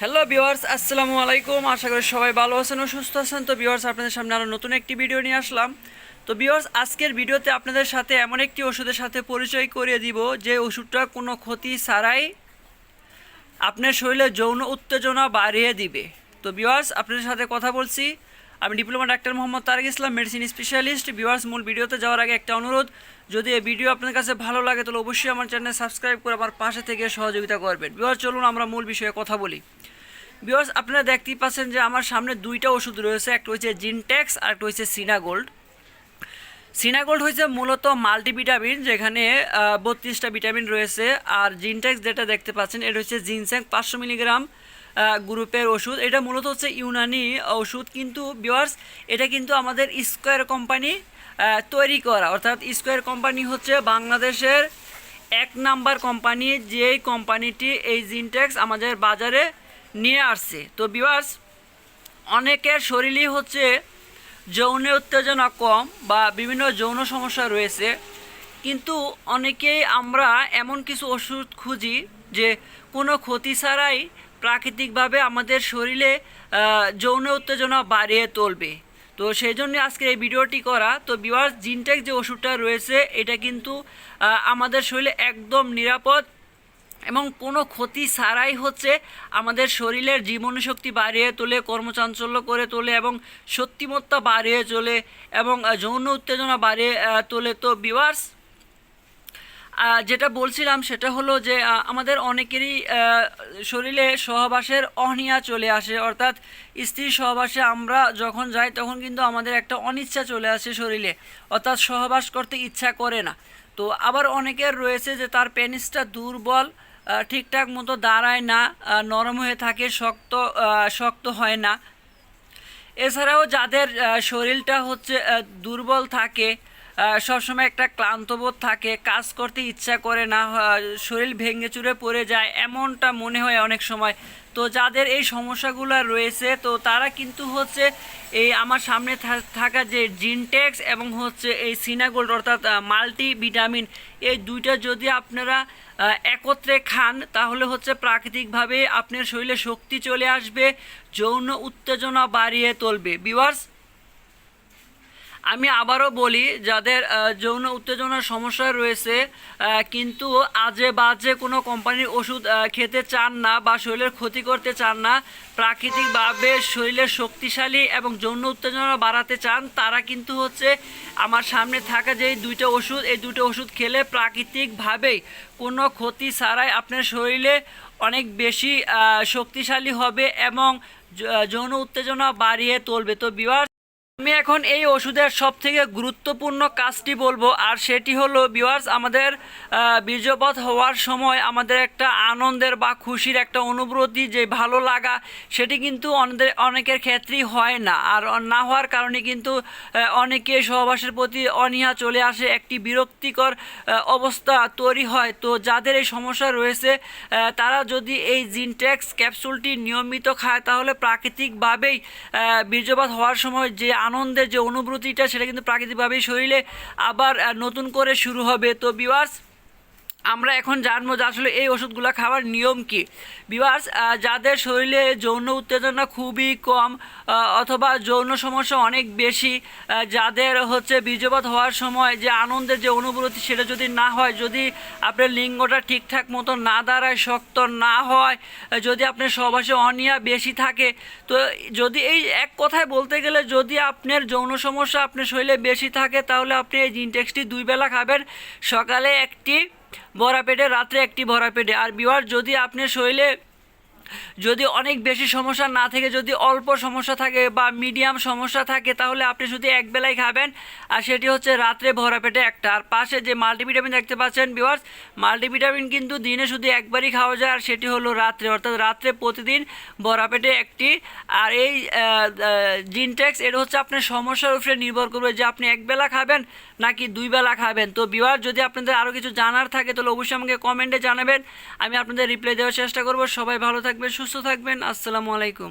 Hello viewers, আসসালামু আলাইকুম। আশা করি সবাই ভালো আছেন ও সুস্থ আছেন। তো ভিউয়ার্স, আপনাদের সামনে আরও নতুন একটি ভিডিও নিয়ে আসলাম। তো ভিউয়ার্স, আজকের ভিডিওতে আপনাদের সাথে এমন একটি ওষুধের সাথে পরিচয় করিয়ে দিব যে ওষুধটা কোনো ক্ষতি ছাড়াই আপনার শরীরে যৌন উত্তেজনা বাড়িয়ে দিবে। তো ভিউয়ার্স, আপনাদের সাথে কথা বলছি, আমি ডিপ্লোমা ডাক্তার মোহাম্মদ তারেক ইসলাম, মেডিসিন স্পেশালিস্ট। ভিউয়ার্স, মূল ভিডিওতে যাওয়ার আগে একটা অনুরোধ, যদি এই ভিডিও আপনাদের কাছে ভালো লাগে তাহলে অবশ্যই আমার চ্যানেল সাবস্ক্রাইব করে আমার পাশে থেকে সহযোগিতা করবেন। ভিউয়ার্স, চলুন আমরা মূল বিষয়ে কথা বলি। ভিউয়ার্স, আপনারা দেখতেই পাচ্ছেন যে আমার সামনে দুইটা ওষুধ রয়েছে, একটা হচ্ছে জিনটেক্স আর একটা হচ্ছে সিনাগোল্ড। সিনাগোল্ড হচ্ছে মূলত মাল্টিভিটামিন, যেখানে 32টা ভিটামিন রয়েছে। আর জিনটেক্স যেটা দেখতে পাচ্ছেন এটা হচ্ছে জিনস্যাং 500 মিলিগ্রাম গ্রুপের ওষুধ। এটা মূলত হচ্ছে ইউনানি ওষুধ, কিন্তু ভিউয়ার্স এটা কিন্তু আমাদের স্কোয়ার কোম্পানি তৈরি করা, অর্থাৎ স্কোয়ার কোম্পানি হচ্ছে বাংলাদেশের 1 নাম্বার কোম্পানি, যেই কোম্পানিটি এই জিনটেক্স আমাদের বাজারে নিয়ে আসছে। তো ভিউয়ার্স, অনেকের শরীরই হচ্ছে যৌন উত্তেজনা কম বা বিভিন্ন যৌন সমস্যা রয়েছে, কিন্তু অনেকেই আমরা এমন কিছু ওষুধ খুঁজি যে কোনো ক্ষতি ছাড়াই প্রাকৃতিকভাবে আমাদের শরীরে যৌন উত্তেজনা বাড়িয়ে তুলবে। তো সেই জন্য আজকে এই ভিডিওটি করা। তো ভিউয়ার্স, জিনটেক্স যে ওষুধটা রয়েছে এটা কিন্তু আমাদের শরীরে একদম নিরাপদ এবং কোনো ক্ষতি ছাড়াই হচ্ছে আমাদের শরীরের জীবনীশক্তি বাড়িয়ে তোলে, কর্মচাঞ্চল্য করে তোলে এবং শক্তিমত্তা বাড়িয়ে চলে এবং যৌন উত্তেজনা বাড়িয়ে তোলে। তো ভিউয়ার্স, যেটা বলছিলাম সেটা হলো যে আমাদের অনেকেরই শরীরে সহবাসের অনীহা চলে আসে, অর্থাৎ স্ত্রী সহবাসে আমরা যখন যাই তখন কিন্তু আমাদের একটা অনিচ্ছা চলে আসে শরীরে, অর্থাৎ সহবাস করতে ইচ্ছা করে না। তো আবার অনেকের রয়েছে যে তার পেনিসটা দুর্বল, ঠিকঠাক মতো দাঁড়ায় না, নরম হয়ে থাকে, শক্ত শক্ত হয় না। এছাড়াও যাদের শরীরটা হচ্ছে দুর্বল থাকে, সবসময় একটা ক্লান্তবোধ থাকে, কাজ করতে ইচ্ছা করে না, শরীর ভেঙে চুরে পড়ে যায় এমনটা মনে হয় অনেক সময়। তো যাদের এই সমস্যাগুলো রয়েছে তো তারা কিন্তু হচ্ছে এই আমার সামনে থাকা যে জিনটেক্স এবং হচ্ছে এই সিনাগোল্ড অর্থাৎ মাল্টিভিটামিন, এই দুইটা যদি আপনারা একত্রে খান তাহলে হচ্ছে প্রাকৃতিকভাবে আপনার শরীরে শক্তি চলে আসবে, যৌন উত্তেজনা বাড়িয়ে তুলবে। ভিউয়ার্স, আমি আবারও বলি, যাদের যৌন উত্তেজনার সমস্যা রয়েছে কিন্তু আজে বাজে কোনো কোম্পানির ওষুধ খেতে চান না বা শরীরের ক্ষতি করতে চান না, প্রাকৃতিকভাবে শরীরের শক্তিশালী এবং যৌন উত্তেজনা বাড়াতে চান, তারা কিন্তু হচ্ছে আমার সামনে থাকা যে দুইটা ওষুধ, এই দুটো ওষুধ খেলে প্রাকৃতিকভাবেই কোনো ক্ষতি ছাড়াই আপনার শরীরে অনেক বেশি শক্তিশালী হবে এবং যৌন উত্তেজনা বাড়িয়ে তুলবে। তো ভিউয়ার্স, আমি এখন এই ওষুধের সবথেকে গুরুত্বপূর্ণ কাজটি বলবো, আর সেটি হলো ভিউয়ার্স, আমাদের বীর্যপাত হওয়ার সময় আমাদের একটা আনন্দের বা খুশির একটা অনুভূতি, যে ভালো লাগা, সেটি কিন্তু অনেকের ক্ষেত্রেই হয় না। আর না হওয়ার কারণে কিন্তু অনেকে সহবাসের প্রতি অনীহা চলে আসে, একটি বিরক্তিকর অবস্থা তৈরি হয়। তো যাদের এই সমস্যা রয়েছে তারা যদি এই জিনটেক্স ক্যাপসুলটি নিয়মিত খায় তাহলে প্রাকৃতিকভাবেই বীর্যপাত হওয়ার সময় যে আনন্দের যে অনুভূতিটা সেটা কিন্তু প্রাকৃতিকভাবেই শরীরে আবার নতুন করে শুরু হবে। তো ভিউয়ার্স, আমরা এখন জানবো যে আসলে এই ওষুধগুলো খাওয়ার নিয়ম কী। ভিউয়ার্স, যাদের শরীরে যৌন উত্তেজনা খুবই কম অথবা যৌন সমস্যা অনেক বেশি, যাদের হচ্ছে বীর্যপাত হওয়ার সময় যে আনন্দের যে অনুভূতি সেটা যদি না হয়, যদি আপনার লিঙ্গটা ঠিকঠাক মতো না দাঁড়ায়, শক্ত না হয়, যদি আপনার সহবাসে অনীহা বেশি থাকে, তো যদি এই এক কথায় বলতে গেলে যদি আপনার যৌন সমস্যা আপনার শরীরে বেশি থাকে তাহলে আপনি এই জিনটেক্সটি 2 বেলা খাবেন, সকালে একটি ভরা পেটে, রাত্রে একটি ভরা পেটে। আর ভিউয়ার, যদি আপনার শরীরে যদি অনেক বেশি সমস্যা না থাকে, যদি অল্প সমস্যা থাকে বা মিডিয়াম সমস্যা থাকে তাহলে আপনি শুধু এক বেলায় খাবেন, আর সেটি হচ্ছে রাত্রে ভরা পেটে একটা। আর পাশে যে মাল্টিভিটামিন দেখতে পাচ্ছেন ভিউয়ার্স, মাল্টিভিটামিন কিন্তু দিনে শুধু একবারই খাওয়া যায়, আর সেটি হলো রাত্রে, অর্থাৎ রাত্রে প্রতিদিন ভরা পেটে একটি। আর এই জিনটেক্স এটা হচ্ছে আপনার সমস্যার উপরে নির্ভর করবে যে আপনি এক বেলা খাবেন নাকি 2 বেলা খাবেন। তো ভিউয়ার, যদি আপনাদের আরও কিছু জানার থাকে তাহলে অবশ্যই আমাকে কমেন্টে জানাবেন, আমি আপনাদের রিপ্লাই দেওয়ার চেষ্টা করব। সবাই ভালো থাকবেন, সুস্থ থাকবেন। আসসালামু আলাইকুম।